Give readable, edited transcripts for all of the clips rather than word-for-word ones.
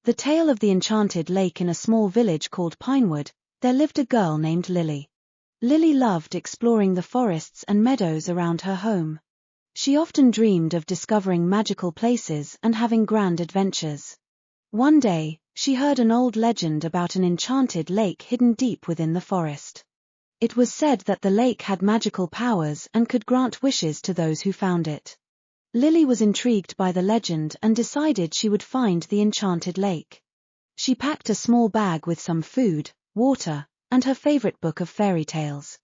The tale of the enchanted lake. In a small village called Pinewood, there lived a girl named Lily. Lily loved exploring the forests and meadows around her home. She often dreamed of discovering magical places and having grand adventures. One day, she heard an old legend about an enchanted lake hidden deep within the forest. It was said that the lake had magical powers and could grant wishes to those who found it. Lily was intrigued by the legend and decided she would find the enchanted lake. She packed a small bag with some food, water, and her favorite book of fairy tales.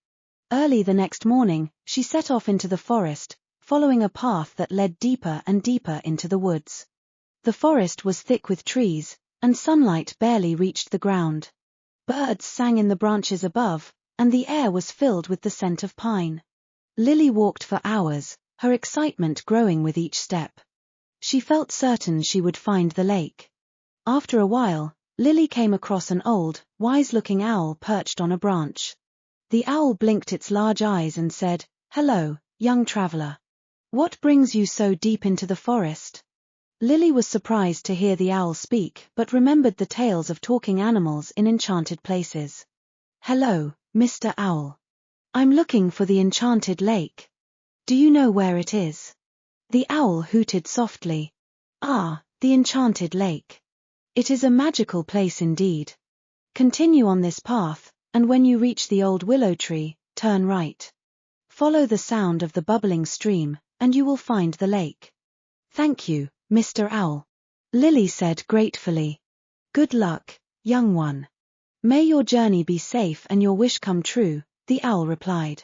Early the next morning, she set off into the forest, following a path that led deeper and deeper into the woods. The forest was thick with trees, and sunlight barely reached the ground. Birds sang in the branches above, and the air was filled with the scent of pine. Lily walked for hours, her excitement growing with each step. She felt certain she would find the lake. After a while, Lily came across an old, wise-looking owl perched on a branch. The owl blinked its large eyes and said, "Hello, young traveler. What brings you so deep into the forest?" Lily was surprised to hear the owl speak, but remembered the tales of talking animals in enchanted places. "Hello, Mr. Owl. I'm looking for the enchanted lake. Do you know where it is?" The owl hooted softly. "Ah, the enchanted lake. It is a magical place indeed. Continue on this path, and when you reach the old willow tree, turn right. Follow the sound of the bubbling stream, and you will find the lake." "Thank you, Mr. Owl," Lily said gratefully. "Good luck, young one. May your journey be safe and your wish come true," the owl replied.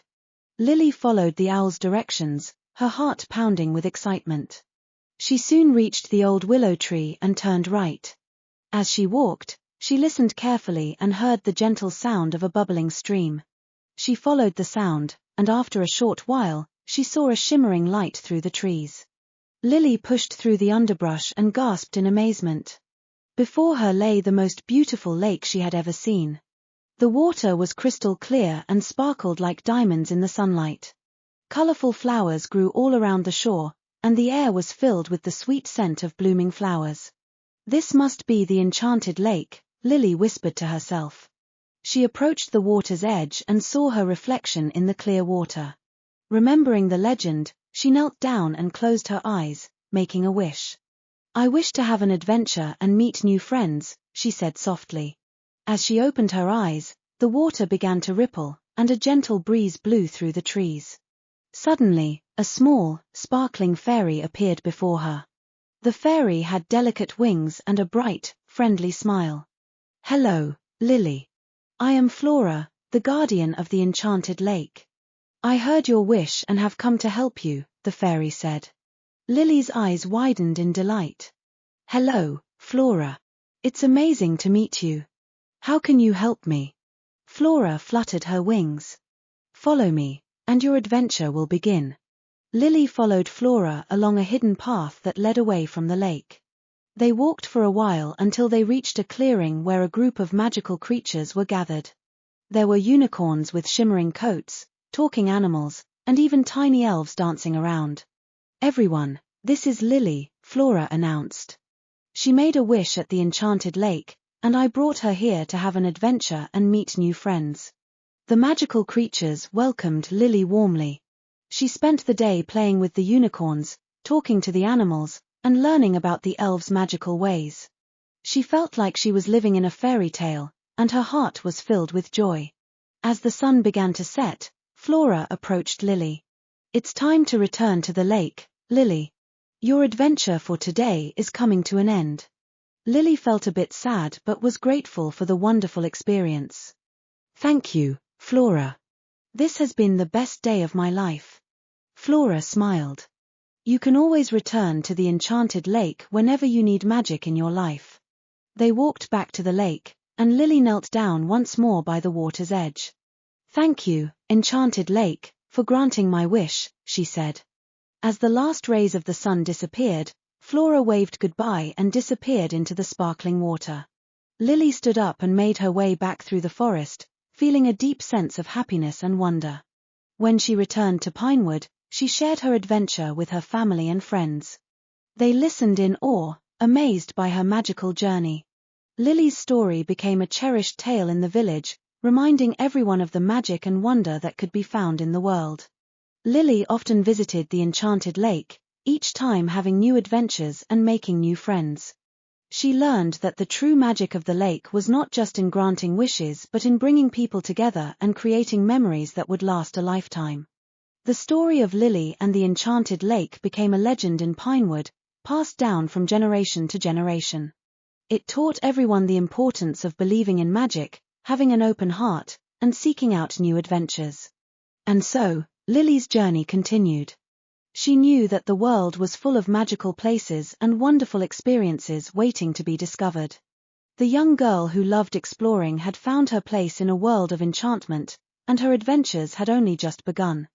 Lily followed the owl's directions, her heart pounding with excitement. She soon reached the old willow tree and turned right. As she walked, she listened carefully and heard the gentle sound of a bubbling stream. She followed the sound, and after a short while, she saw a shimmering light through the trees. Lily pushed through the underbrush and gasped in amazement. Before her lay the most beautiful lake she had ever seen. The water was crystal clear and sparkled like diamonds in the sunlight. Colorful flowers grew all around the shore, and the air was filled with the sweet scent of blooming flowers. "This must be the enchanted lake," Lily whispered to herself. She approached the water's edge and saw her reflection in the clear water. Remembering the legend, she knelt down and closed her eyes, making a wish. "I wish to have an adventure and meet new friends," she said softly. As she opened her eyes, the water began to ripple, and a gentle breeze blew through the trees. Suddenly, a small, sparkling fairy appeared before her. The fairy had delicate wings and a bright, friendly smile. "Hello, Lily. I am Flora, the guardian of the enchanted lake. I heard your wish and have come to help you," the fairy said. Lily's eyes widened in delight. "Hello, Flora. It's amazing to meet you. How can you help me?" Flora fluttered her wings. "Follow me, and your adventure will begin." Lily followed Flora along a hidden path that led away from the lake. They walked for a while until they reached a clearing where a group of magical creatures were gathered. There were unicorns with shimmering coats, talking animals, and even tiny elves dancing around. "Everyone, this is Lily," Flora announced. "She made a wish at the enchanted lake, and I brought her here to have an adventure and meet new friends." The magical creatures welcomed Lily warmly. She spent the day playing with the unicorns, talking to the animals, and learning about the elves' magical ways. She felt like she was living in a fairy tale, and her heart was filled with joy. As the sun began to set, Flora approached Lily. "It's time to return to the lake, Lily. Your adventure for today is coming to an end." Lily felt a bit sad but was grateful for the wonderful experience. "Thank you, Flora. This has been the best day of my life." Flora smiled. "You can always return to the enchanted lake whenever you need magic in your life." They walked back to the lake, and Lily knelt down once more by the water's edge. "Thank you, enchanted lake, for granting my wish," she said. As the last rays of the sun disappeared, Flora waved goodbye and disappeared into the sparkling water. Lily stood up and made her way back through the forest, feeling a deep sense of happiness and wonder. When she returned to Pinewood, she shared her adventure with her family and friends. They listened in awe, amazed by her magical journey. Lily's story became a cherished tale in the village, reminding everyone of the magic and wonder that could be found in the world. Lily often visited the Enchanted Lake, each time having new adventures and making new friends. She learned that the true magic of the lake was not just in granting wishes but in bringing people together and creating memories that would last a lifetime. The story of Lily and the Enchanted Lake became a legend in Pinewood, passed down from generation to generation. It taught everyone the importance of believing in magic, having an open heart, and seeking out new adventures. And so, Lily's journey continued. She knew that the world was full of magical places and wonderful experiences waiting to be discovered. The young girl who loved exploring had found her place in a world of enchantment, and her adventures had only just begun.